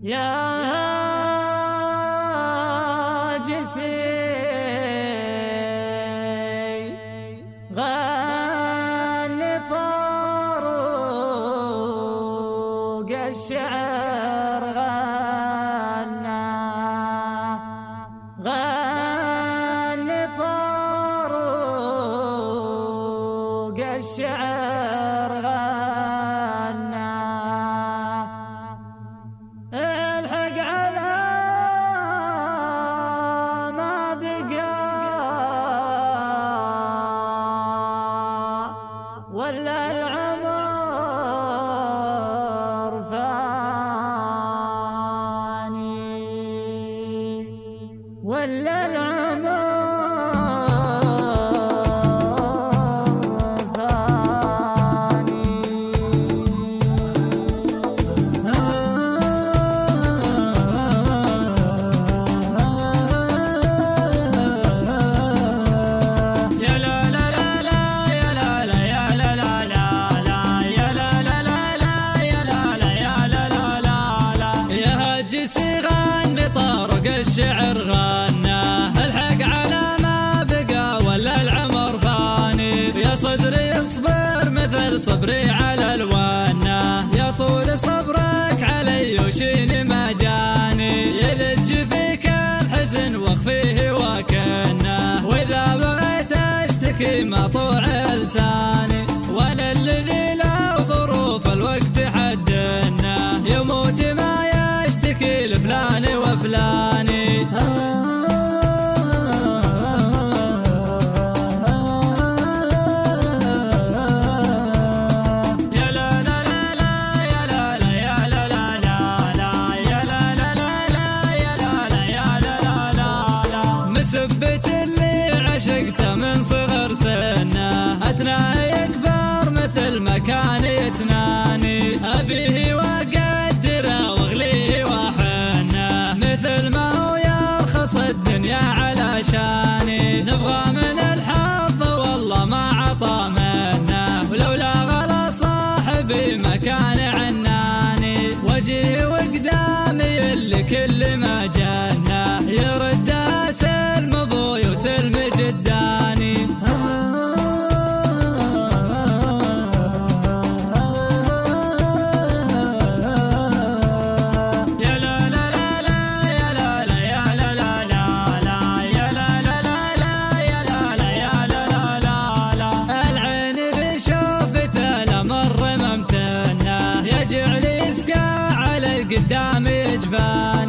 يا جسي غني طروق الشعر غني طروق الشعر الحق على ما بقى ولا العمر فاني ولا العمر الشعر غناه الحق على ما بقى ولا العمر فاني يا صدري اصبر مثل صبري على الوانه يا طول صبرك علي وشيني ما جاني يلج فيك الحزن واخفيه وكنه واذا بغيت اشتكي مقطوع لساني وانا الذي لو ظروف الوقت حدنا يموت ما يشتكي لفلان وفلان مسبت اللي عشقته من صغر سنه أتناه يكبر مثل ما كان يتناني أبيه وأقدره وأغليه وأحنه مثل ما هو يرخص الدنيا علشاني نبغى من الحظ والله ما عطى منه ولولا غلا صاحبي ما كان عناني وجهي وقدامي اللي كل ما جنه يرد سلم ابوي وسلم جداني يا لا لا لا لا يا لا لا يا لا لا لا لا يا لا لا لا لا يا لا لا يا لا لا لا لا العين بشوفته لمر ممتنه يجعل يسقى على القدام يجفاني